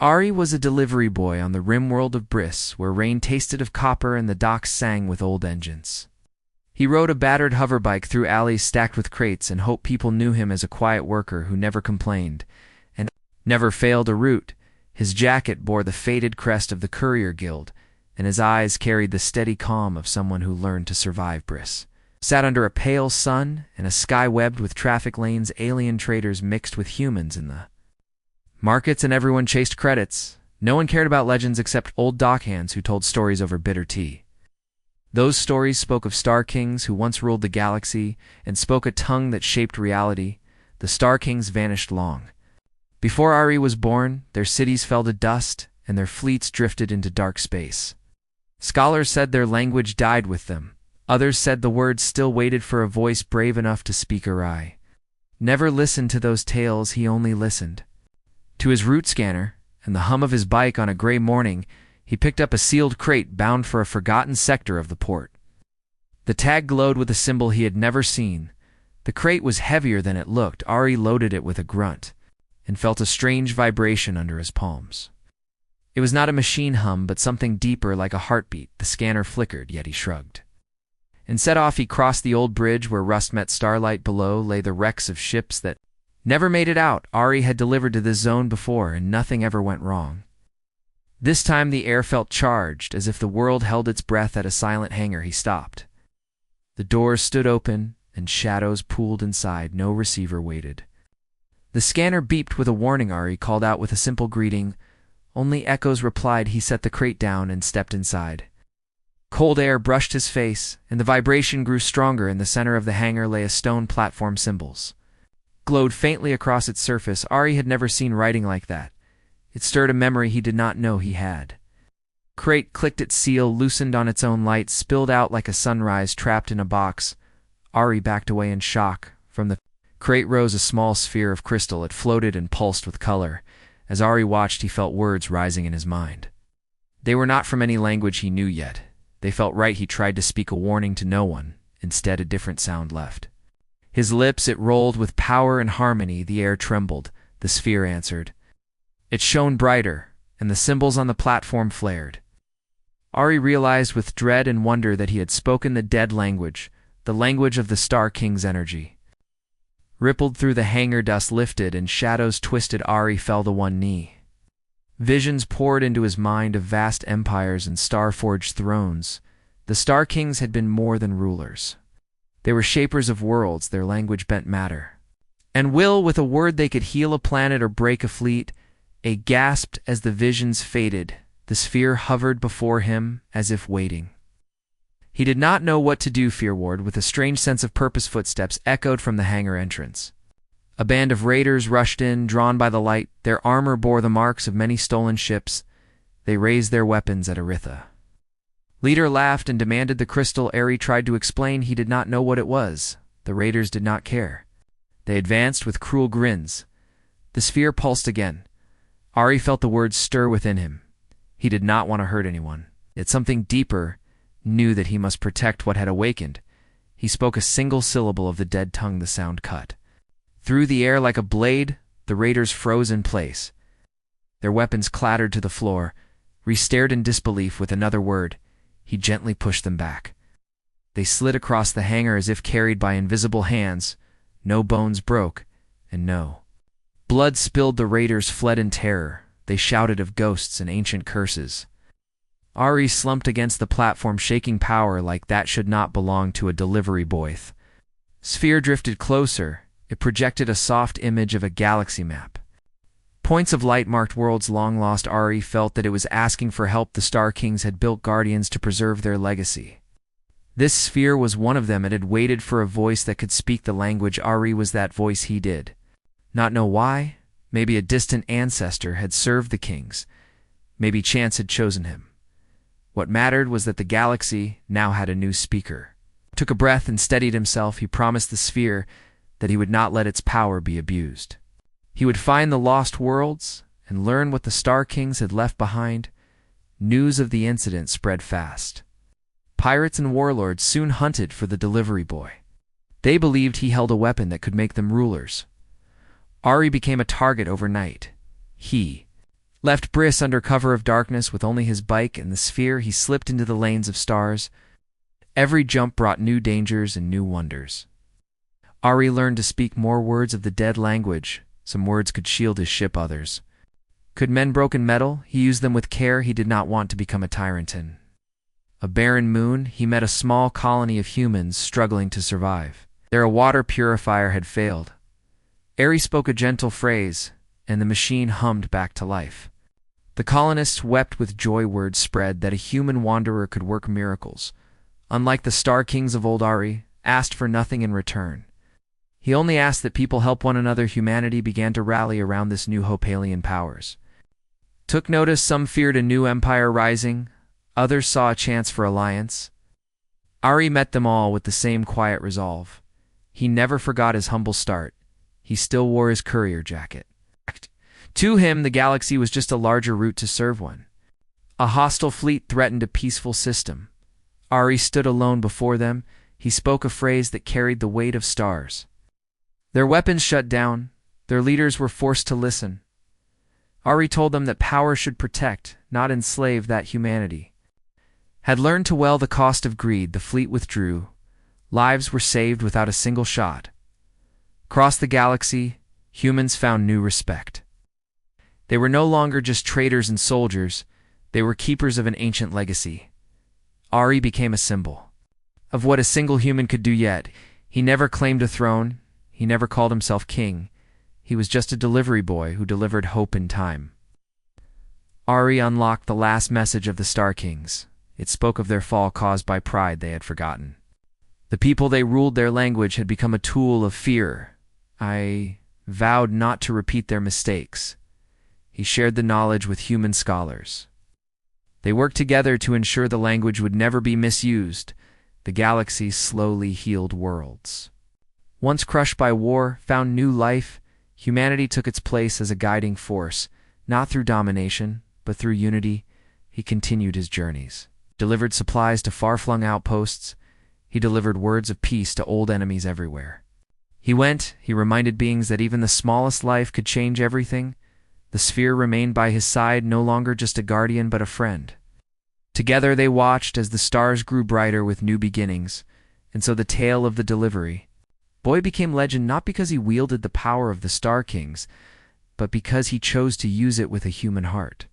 Ari was a delivery boy on the rim world of Briss, where rain tasted of copper and the docks sang with old engines. He rode a battered hoverbike through alleys stacked with crates and hoped people knew him as a quiet worker who never complained and never failed a route. His jacket bore the faded crest of the Courier Guild, and his eyes carried the steady calm of someone who learned to survive Briss. Sat under a pale sun and a sky webbed with traffic lanes, alien traders mixed with humans in the markets, and everyone chased credits. No one cared about legends except old dockhands who told stories over bitter tea. Those stories spoke of star kings who once ruled the galaxy and spoke a tongue that shaped reality. The star kings vanished long. Before Ari was born, their cities fell to dust and their fleets drifted into dark space. Scholars said their language died with them. Others said the words still waited for a voice brave enough to speak Ari. Never listened to those tales, he only listened to his route scanner and the hum of his bike. On a gray morning, he picked up a sealed crate bound for a forgotten sector of the port. The tag glowed with a symbol he had never seen. The crate was heavier than it looked. Ari loaded it with a grunt and felt a strange vibration under his palms. It was not a machine hum, but something deeper, like a heartbeat. The scanner flickered, yet he shrugged and set off. He crossed the old bridge where rust met starlight. Below lay the wrecks of ships that never made it out. Ari had delivered to this zone before, and nothing ever went wrong. This time the air felt charged, as if the world held its breath at a silent hangar. He stopped. The doors stood open, and shadows pooled inside. No receiver waited. The scanner beeped with a warning. Ari called out with a simple greeting. Only echoes replied. He set the crate down and stepped inside. Cold air brushed his face, and the vibration grew stronger. In the center of the hangar lay a stone platform. Symbols glowed faintly across its surface. Ari had never seen writing like that. It stirred a memory he did not know he had. Crate clicked its seal, loosened on its own light, spilled out like a sunrise trapped in a box. Ari backed away in shock. From the crate rose a small sphere of crystal. It floated and pulsed with color. As Ari watched, he felt words rising in his mind. They were not from any language he knew yet. They felt right. He tried to speak a warning to no one. Instead, a different sound left his lips. It rolled with power and harmony. The air trembled. The sphere answered. It shone brighter, and the symbols on the platform flared. Ari realized with dread and wonder that he had spoken the dead language, the language of the Star King's energy. Rippled through the hangar, dust lifted, and shadows twisted. Ari fell to one knee. Visions poured into his mind of vast empires and star-forged thrones. The Star Kings had been more than rulers. They were shapers of worlds. Their language bent matter and will. With a word they could heal a planet or break a fleet. A gasped as the visions faded. The sphere hovered before him as if waiting. He did not know what to do. Fearward, with a strange sense of purpose, footsteps echoed from the hangar entrance. A band of raiders rushed in, drawn by the light. Their armor bore the marks of many stolen ships. They raised their weapons at Aritha. Leader laughed and demanded the crystal. Ari tried to explain he did not know what it was. The raiders did not care. They advanced with cruel grins. The sphere pulsed again. Ari felt the words stir within him. He did not want to hurt anyone. Yet something deeper knew that he must protect what had awakened. He spoke a single syllable of the dead tongue. The sound cut through the air like a blade. The raiders froze in place. Their weapons clattered to the floor. Ari stared in disbelief. With another word, he gently pushed them back. They slid across the hangar as if carried by invisible hands. No bones broke, and no blood spilled. The raiders fled in terror. They shouted of ghosts and ancient curses. Ari slumped against the platform, shaking. Power like that should not belong to a delivery boy. Sphere drifted closer. It projected a soft image of a galaxy map. Points of light marked worlds long lost. Ari felt that it was asking for help. The Star Kings had built guardians to preserve their legacy. This sphere was one of them. It had waited for a voice that could speak the language. Ari was that voice. He did not know why. Maybe a distant ancestor had served the kings. Maybe chance had chosen him. What mattered was that the galaxy now had a new speaker. He took a breath and steadied himself. He promised the sphere that he would not let its power be abused. He would find the lost worlds and learn what the Star Kings had left behind. News of the incident spread fast. Pirates and warlords soon hunted for the delivery boy. They believed he held a weapon that could make them rulers. Ari became a target overnight. He Left Briss under cover of darkness with only his bike and the sphere, he slipped into the lanes of stars. Every jump brought new dangers and new wonders. Ari learned to speak more words of the dead language. Some words could shield his ship, others could mend broken metal. He used them with care. He did not want to become a tyrant. In a barren moon, he met a small colony of humans struggling to survive. Their water purifier had failed. Ari spoke a gentle phrase, and the machine hummed back to life. The colonists wept with joy. Word spread that a human wanderer could work miracles. Unlike the Star Kings of old, Ari asked for nothing in return. He only asked that people help one another. Humanity began to rally around this new hope. Alien powers took notice. Some feared a new empire rising. Others saw a chance for alliance. Ari met them all with the same quiet resolve. He never forgot his humble start. He still wore his courier jacket. To him, the galaxy was just a larger route to serve one. A hostile fleet threatened a peaceful system. Ari stood alone before them. He spoke a phrase that carried the weight of stars. Their weapons shut down. Their leaders were forced to listen. Ari told them that power should protect, not enslave. That humanity had learned to well the cost of greed. The fleet withdrew. Lives were saved without a single shot. Across the galaxy, humans found new respect. They were no longer just traders and soldiers. They were keepers of an ancient legacy. Ari became a symbol of what a single human could do. Yet he never claimed a throne. He never called himself king. He was just a delivery boy who delivered hope in time. Ari unlocked the last message of the Star Kings. It spoke of their fall caused by pride they had forgotten. The people they ruled, their language had become a tool of fear. I vowed not to repeat their mistakes. He shared the knowledge with human scholars. They worked together to ensure the language would never be misused. The galaxy slowly healed worlds. Once crushed by war, found new life, humanity took its place as a guiding force, not through domination, but through unity. He continued his journeys, delivered supplies to far-flung outposts. He delivered words of peace to old enemies everywhere. He reminded beings that even the smallest life could change everything. The sphere remained by his side, no longer just a guardian but a friend. Together they watched as the stars grew brighter with new beginnings, and so the tale of the delivery boy became legend not because he wielded the power of the Star Kings, but because he chose to use it with a human heart.